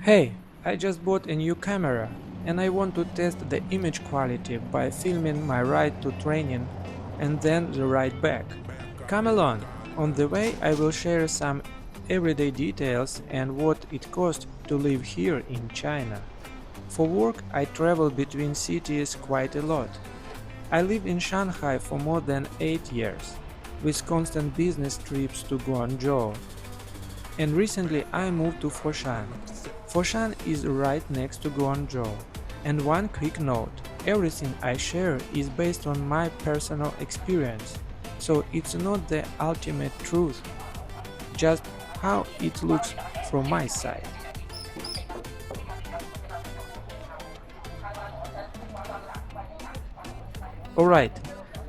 Hey, I just bought a new camera and I want to test the image quality by filming my ride to training and then the ride back. Come along. On the way I will share some everyday details and what it costs to live here in China. For work I travel between cities quite a lot. I lived in Shanghai for more than 8 years, with constant business trips to Guangzhou. And recently I moved to Foshan. Foshan is right next to Guangzhou. And one quick note, everything I share is based on my personal experience, so it's not the ultimate truth, just how it looks from my side. Alright,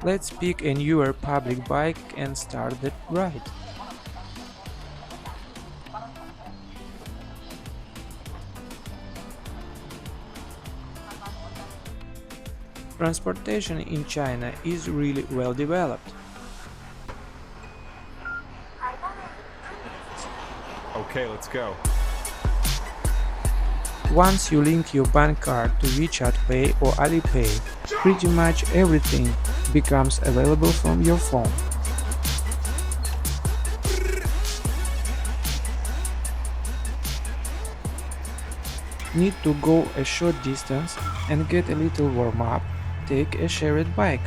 let's pick a newer public bike and start the ride. Transportation in China is really well developed. Okay, let's go. Once you link your bank card to WeChat Pay or Alipay, pretty much everything becomes available from your phone. Need to go a short distance and get a little warm up? Take a shared bike,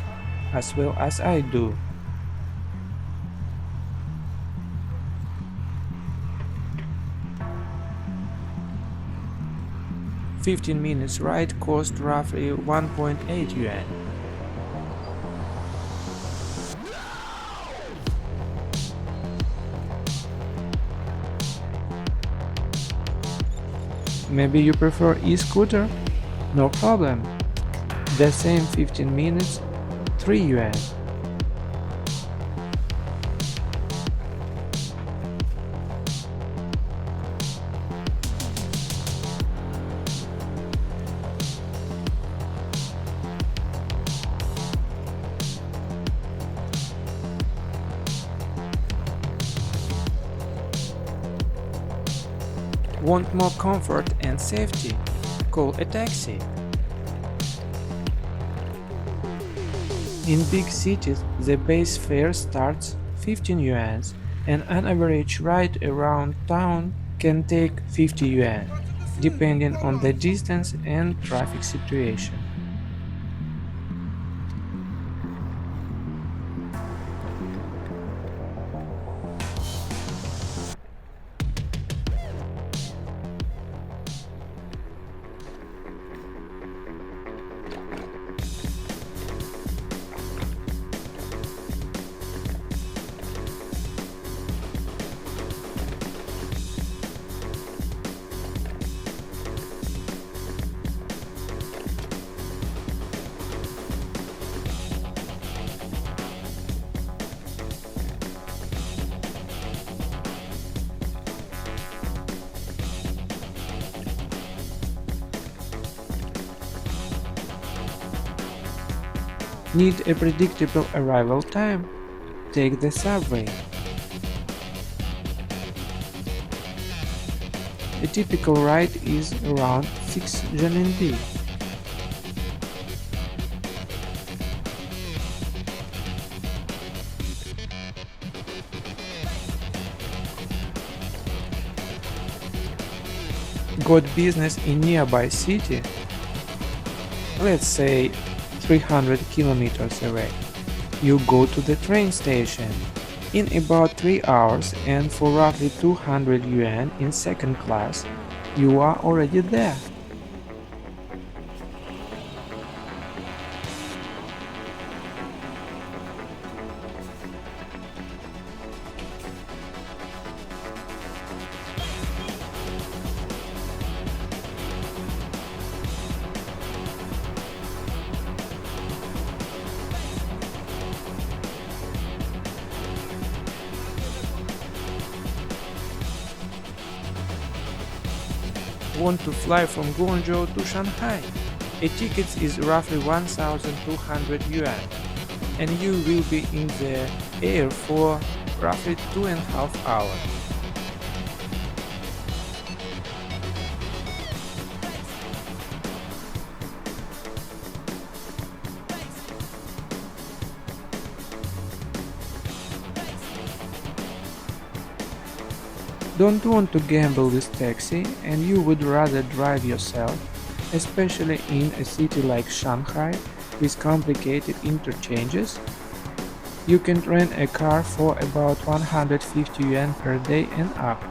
as well as I do. 15 minutes ride cost roughly 1.8 yuan. Maybe you prefer e-scooter? No problem. The same 15 minutes, 3 yuan. Want more comfort and safety? Call a taxi. In big cities, the base fare starts 15 yuan, and an average ride around town can take 50 yuan, depending on the distance and traffic situation. Need a predictable arrival time? Take the subway. A typical ride is around 6 RMB. Got business in nearby city? Let's say 300 kilometers away. You go to the train station. In about 3 hours and for roughly 200 yuan in second class, you are already there. Want to fly from Guangzhou to Shanghai? A ticket is roughly 1,200 yuan, and you will be in the air for roughly 2.5 hours. don't want to gamble with taxi and you would rather drive yourself, especially in a city like Shanghai with complicated interchanges, you can rent a car for about 150 yuan per day and up.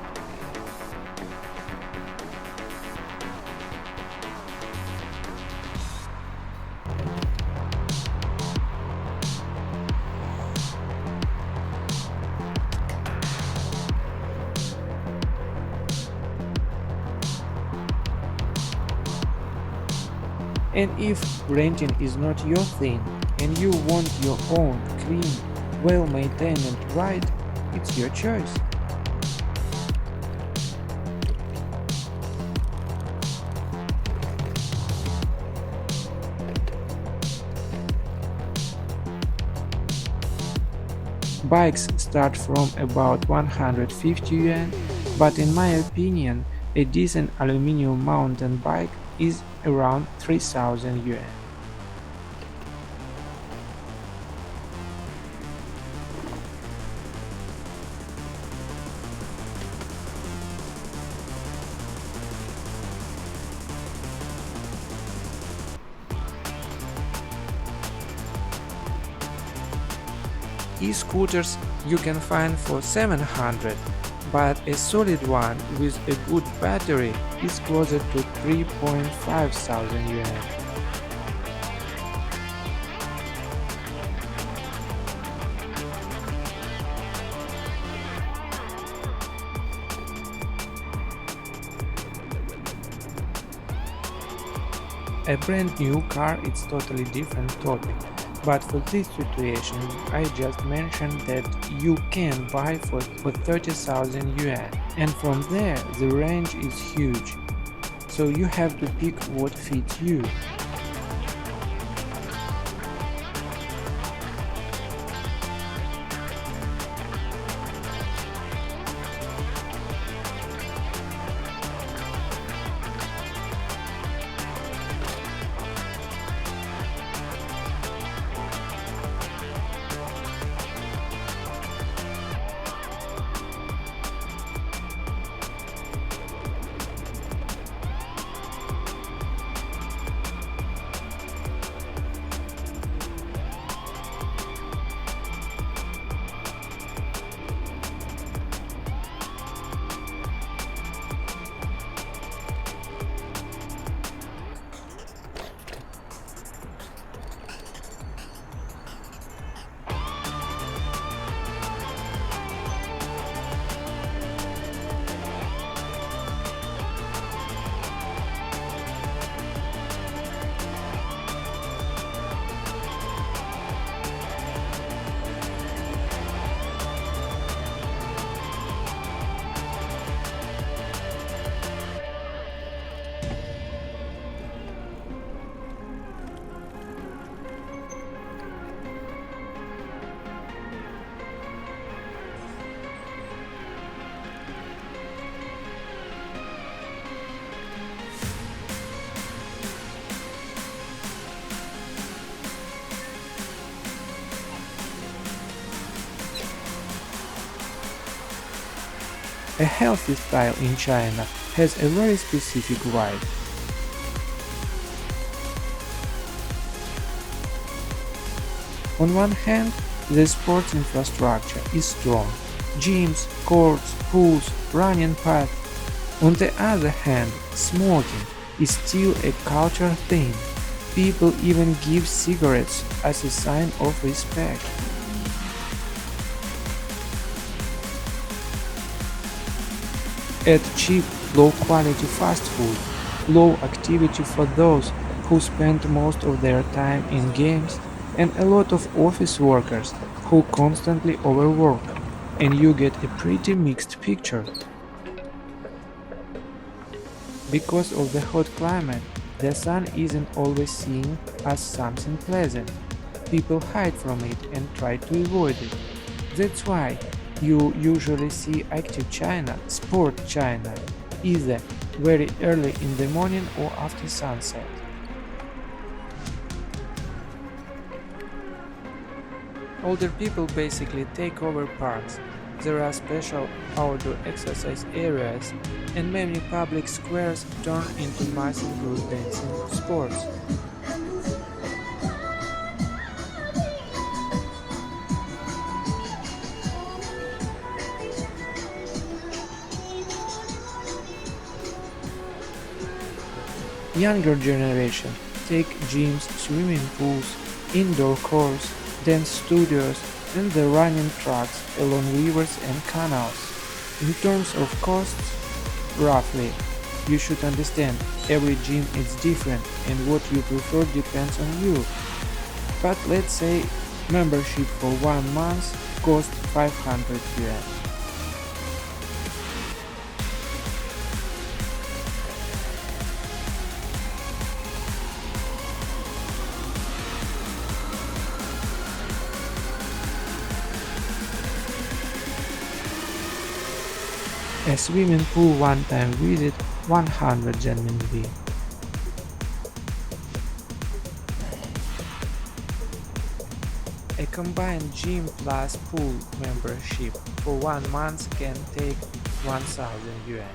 And if renting is not your thing and you want your own clean, well-maintained ride, it's your choice. Bikes start from about 150 yuan, but in my opinion, a decent aluminum mountain bike is around 3000 yuan. E-scooters you can find for 700, but a solid one with a good battery is closer to 3.5 thousand yuan. A brand new car is totally different topic, but for this situation I just mentioned that you can buy for 30,000 yuan, and from there the range is huge, so you have to pick what fits you. A healthy style in China has a very specific vibe. On one hand, the sports infrastructure is strong: gyms, courts, pools, running paths. On the other hand, smoking is still a cultural thing. People even give cigarettes as a sign of respect. At cheap, low-quality fast food, low activity for those who spend most of their time in games, and a lot of office workers who constantly overwork, and you get a pretty mixed picture. Because of the hot climate, the sun isn't always seen as something pleasant. People hide from it and try to avoid it. That's why you usually see active China, sport China, either very early in the morning or after sunset. Older people basically take over parks. there are special outdoor exercise areas, and many public squares turn into massive group dancing sports. Younger generation take gyms, swimming pools, indoor courts, dance studios, and the running tracks along rivers and canals. In terms of costs, roughly, you should understand every gym is different and what you prefer depends on you. But let's say membership for 1 month costs 500 yuan. A swimming pool one-time visit 100 RMB. A combined gym plus pool membership for 1 month can take 1000 yuan.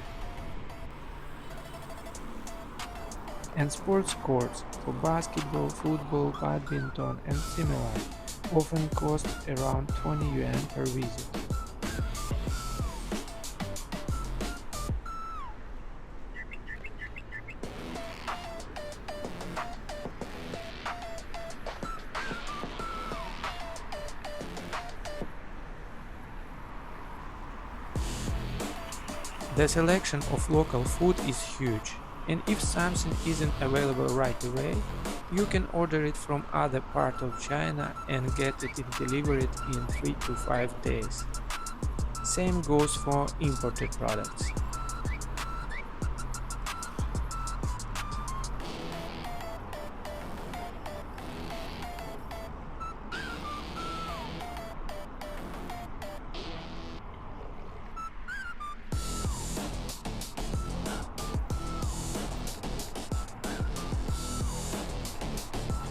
And sports courts for basketball, football, badminton and similar often cost around 20 yuan per visit. The selection of local food is huge, and if something isn't available right away, you can order it from other part of China and get it delivered in 3 to 5 days. Same goes for imported products.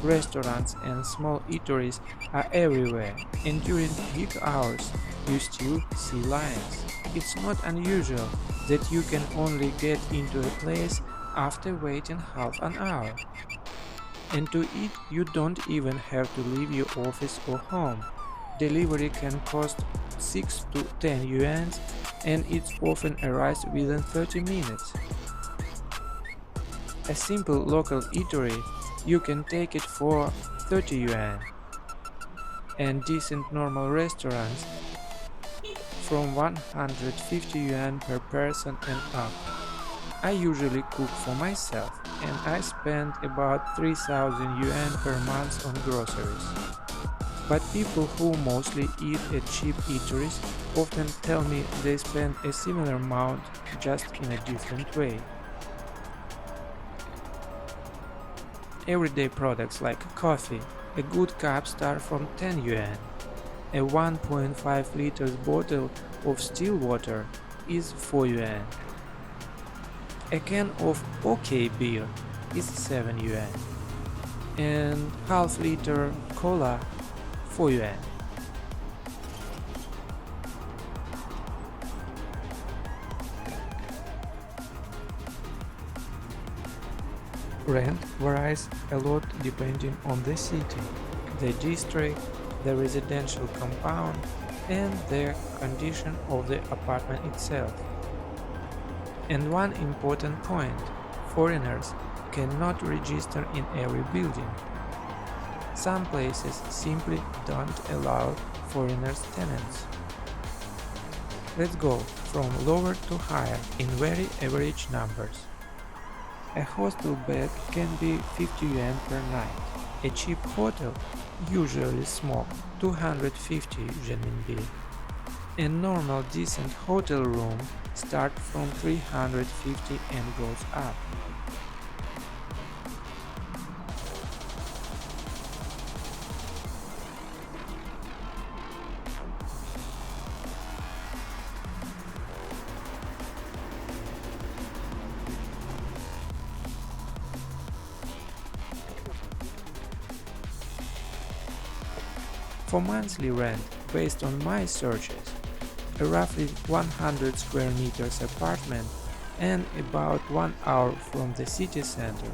Restaurants and small eateries are everywhere, and during peak hours you still see lines. It's not unusual that you can only get into a place after waiting half an hour. And to eat you don't even have to leave your office or home. Delivery can cost 6 to 10 yuan and it often arrives within 30 minutes. A simple local eatery, you can take it for 30 yuan, and decent normal restaurants from 150 yuan per person and up. I usually cook for myself, and I spend about 3000 yuan per month on groceries. But people who mostly eat at cheap eateries often tell me they spend a similar amount just in a different way. Everyday products like coffee, a good cup start from 10 yuan. A 1.5 liters bottle of still water is 4 yuan. A can of OK beer is 7 yuan. And half liter cola 4 yuan. Rent varies a lot depending on the city, the district, the residential compound, and the condition of the apartment itself. And one important point, foreigners cannot register in every building. Some places simply don't allow foreigners tenants. Let's go from lower to higher in very average numbers. A hostel bed can be 50 yuan per night. A cheap hotel, usually small, 250 RMB. A normal decent hotel room starts from 350 and goes up. For monthly rent, based on my searches, a roughly 100 square meters apartment and about 1 hour from the city center,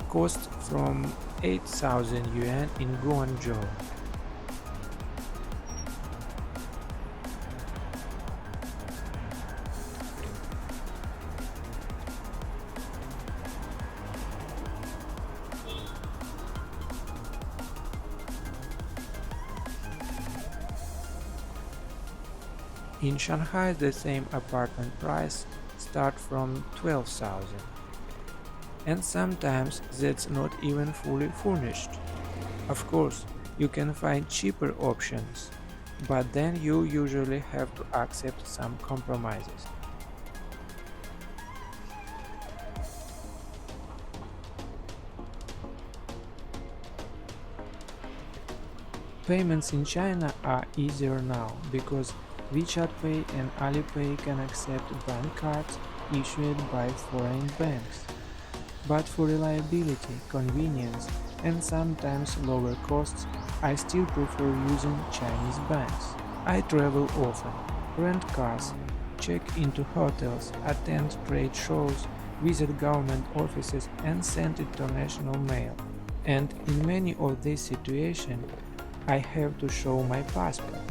costs from 8,000 yuan in Guangzhou. In Shanghai, the same apartment price starts from 12,000, and sometimes that's not even fully furnished. Of course, you can find cheaper options, but then you usually have to accept some compromises. Payments in China are easier now because WeChat Pay and Alipay can accept bank cards issued by foreign banks. But for reliability, convenience, and sometimes lower costs, I still prefer using Chinese banks. I travel often, rent cars, check into hotels, attend trade shows, visit government offices, and send international mail. And in many of these situations, I have to show my passport,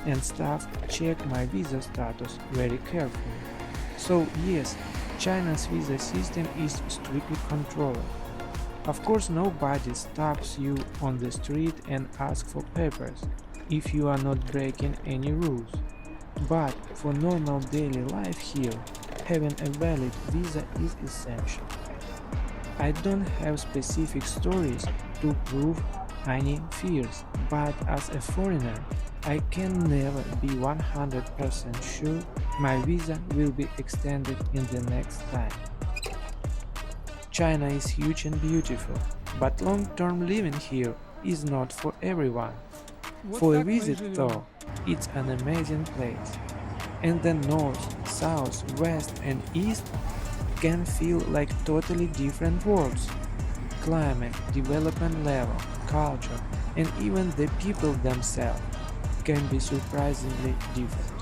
and staff check my visa status very carefully. So yes, China's visa system is strictly controlled. Of course, nobody stops you on the street and asks for papers if you are not breaking any rules. But for normal daily life here, having a valid visa is essential. I don't have specific stories to prove any fears, but as a foreigner, I can never be 100% sure my visa will be extended in the next time. China is huge and beautiful, but long-term living here is not for everyone. For a visit though, it's an amazing place. And the north, south, west and east can feel like totally different worlds. Climate, development level, culture, and even the people themselves can be surprisingly different.